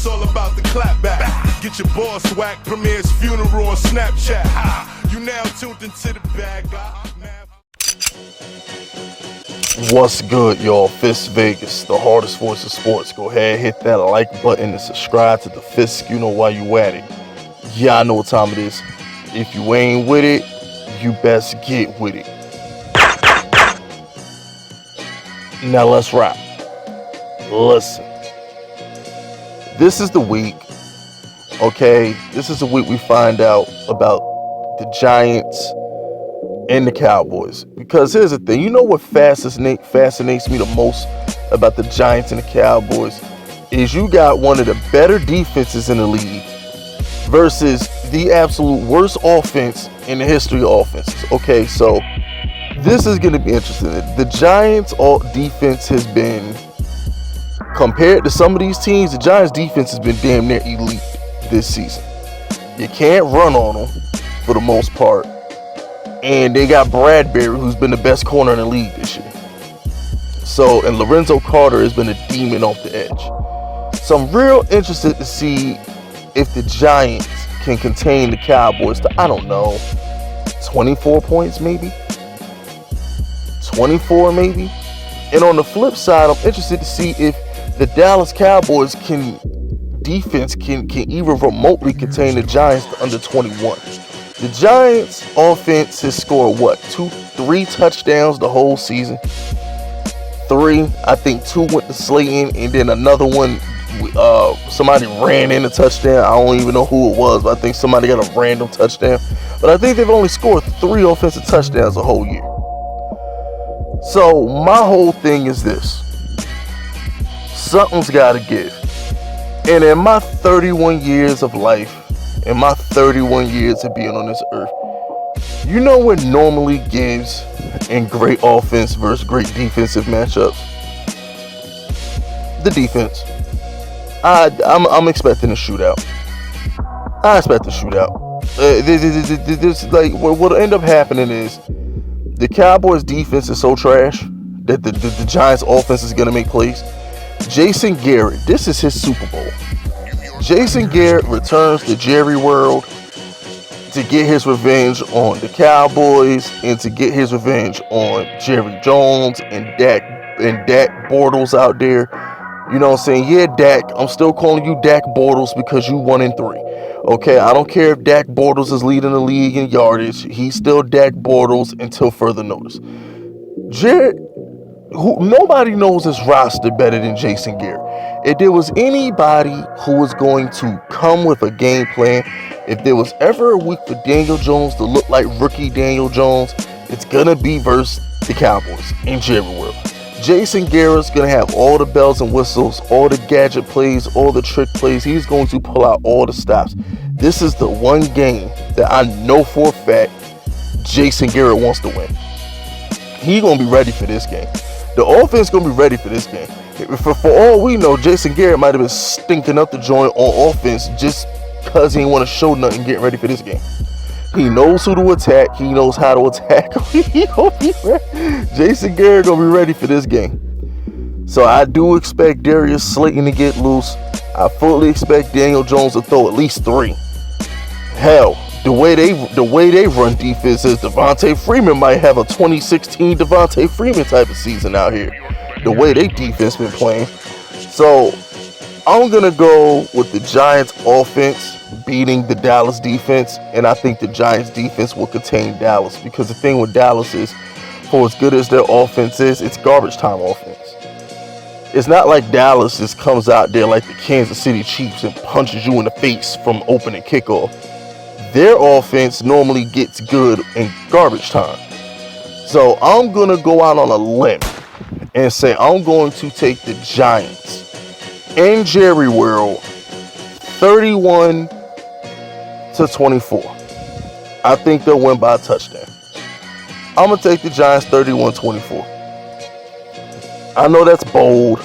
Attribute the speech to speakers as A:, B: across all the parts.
A: it's all about the clap back. Get your boss whack, premier's funeral on Snapchat. You now tuned into the bag.
B: What's good, y'all? Fisk Vegas, the hardest voice of sports. Go ahead, hit that like button and subscribe to the Fisk. You know why you at it. Yeah, I know what time it is. If you ain't with it, you best get with it. Now let's rap. Listen. This is the week, okay? This is the week we find out about the Giants and the Cowboys. Because here's the thing, you know what fascinates me the most about the Giants and the Cowboys is you got one of the better defenses in the league versus the absolute worst offense in the history of offenses. Okay, so this is going to be interesting. The Giants' defense has been, compared to some of these teams, the Giants' defense has been damn near elite this season. You can't run on them for the most part. And they got Bradbury, who's been the best corner in the league this year. So, and Lorenzo Carter has been a demon off the edge. So I'm real interested to see if the Giants can contain the Cowboys to, I don't know, 24 points maybe? 24 maybe? And on the flip side, I'm interested to see if the Dallas Cowboys defense can even remotely contain the Giants to under 21. The Giants offense has scored three touchdowns the whole season. Three, I think two went to Slayton, and then another one, somebody ran in a touchdown. I don't even know who it was, but I think somebody got a random touchdown. But I think they've only scored 3 offensive touchdowns the whole year. So my whole thing is this. Something's got to give. And in my 31 years of life, in my 31 years of being on this earth, you know what normally gives in great offense versus great defensive matchups? The defense. I'm expecting a shootout. I expect a shootout. This what'll end up happening is the Cowboys defense is so trash that the Giants offense is gonna make plays. Jason Garrett, this is his Super Bowl. Jason Garrett returns to Jerry World to get his revenge on the Cowboys and to get his revenge on Jerry Jones and Dak Bortles out there. You know what I'm saying? Yeah, Dak. I'm still calling you Dak Bortles because you 1-3. Okay, I don't care if Dak Bortles is leading the league in yardage. He's still Dak Bortles until further notice. Nobody knows this roster better than Jason Garrett. If there was anybody who was going to come with a game plan, if there was ever a week for Daniel Jones to look like rookie Daniel Jones, it's going to be versus the Cowboys in Jerry World. Jason Garrett's going to have all the bells and whistles, all the gadget plays, all the trick plays. He's going to pull out all the stops. This is the one game that I know for a fact Jason Garrett wants to win. He's going to be ready for this game. The offense is going to be ready for this game. For all we know, Jason Garrett might have been stinking up the joint on offense just because he didn't want to show nothing getting ready for this game. He knows who to attack. He knows how to attack. Jason Garrett going to be ready for this game. So I do expect Darius Slayton to get loose. I fully expect Daniel Jones to throw at least 3. Hell, the way they run defense is Devontae Freeman might have a 2016 Devontae Freeman type of season out here. The way they defense been playing. So I'm going to go with the Giants offense beating the Dallas defense. And I think the Giants defense will contain Dallas. Because the thing with Dallas is, for as good as their offense is, it's garbage time offense. It's not like Dallas just comes out there like the Kansas City Chiefs and punches you in the face from opening kickoff. Their offense normally gets good in garbage time. So I'm going to go out on a limb and say I'm going to take the Giants in Jerry World 31-24. I think they'll win by a touchdown. I'm going to take the Giants 31-24. I know that's bold.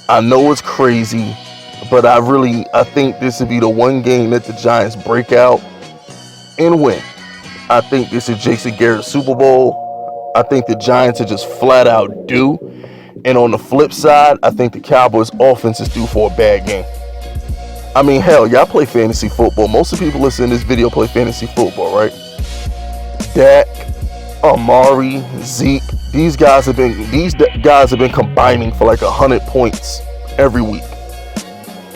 B: I know it's crazy. But I think this would be the one game that the Giants break out and win. I think this is Jason Garrett's Super Bowl. I think the Giants are just flat out due. And on the flip side, I think the Cowboys offense is due for a bad game. I mean, hell, y'all play fantasy football. Most of the people listening to this video play fantasy football, right? Dak, Amari, Zeke, these guys have been combining for like 100 points every week.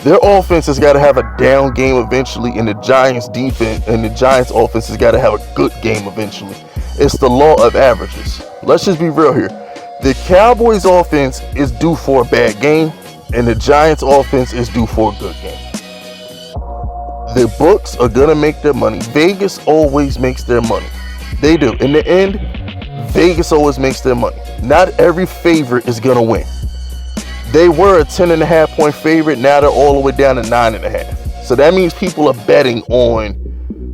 B: Their offense has got to have a down game eventually, and the Giants defense and the Giants offense has got to have a good game eventually. It's the law of averages. Let's just be real here. The Cowboys offense is due for a bad game, and the Giants offense is due for a good game. The books are gonna make their money. Vegas always makes their money. They do. In the end, Vegas always makes their money. Not every favorite is gonna win. They were a 10.5 point favorite. Now they're all the way down to 9.5. So that means people are betting on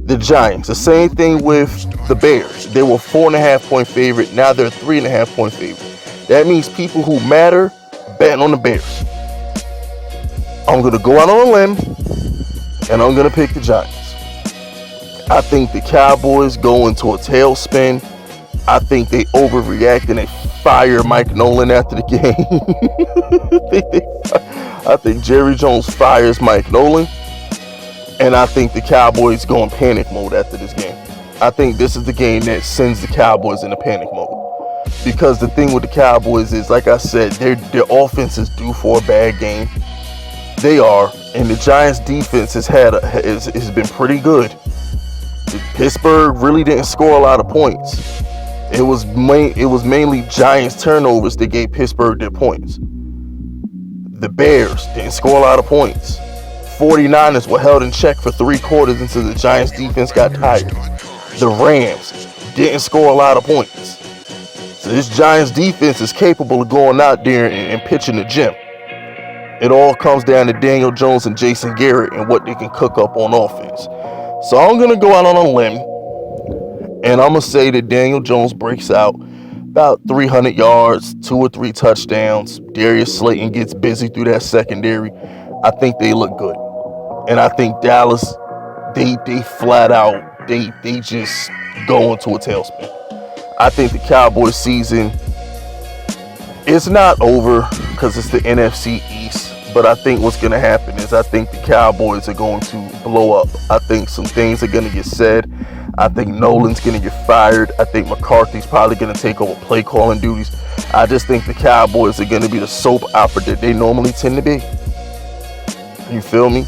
B: the Giants. The same thing with the Bears. They were 4.5 point favorite. Now they're 3.5 point favorite. That means people who matter betting on the Bears. I'm gonna go out on a limb and I'm gonna pick the Giants. I think the Cowboys go into a tailspin. I think they overreact and they fire Mike Nolan after the game. I think Jerry Jones fires Mike Nolan. And I think the Cowboys go in panic mode after this game. I think this is the game that sends the Cowboys into panic mode. Because the thing with the Cowboys is, like I said, their offense is due for a bad game. They are. And the Giants defense has been pretty good. Pittsburgh really didn't score a lot of points. It was mainly Giants turnovers that gave Pittsburgh their points. The Bears didn't score a lot of points. 49ers were held in check for 3 quarters until the Giants defense got tired. The Rams didn't score a lot of points. So this Giants defense is capable of going out there and pitching the gym. It all comes down to Daniel Jones and Jason Garrett and what they can cook up on offense. So I'm going to go out on a limb, and I'm going to say that Daniel Jones breaks out about 300 yards, 2 or 3 touchdowns. Darius Slayton gets busy through that secondary. I think they look good. And I think Dallas, they flat out, they just go into a tailspin. I think the Cowboys season is not over because it's the NFC East. But I think what's going to happen is I think the Cowboys are going to blow up. I think some things are going to get said. I think Nolan's going to get fired. I think McCarthy's probably going to take over play calling duties. I just think the Cowboys are going to be the soap opera that they normally tend to be. You feel me?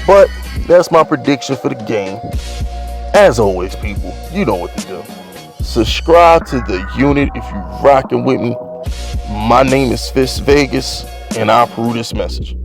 B: But that's my prediction for the game. As always, people, you know what to do. Subscribe to the unit if you're rocking with me. My name is Fisk Vegas, and I approve this message.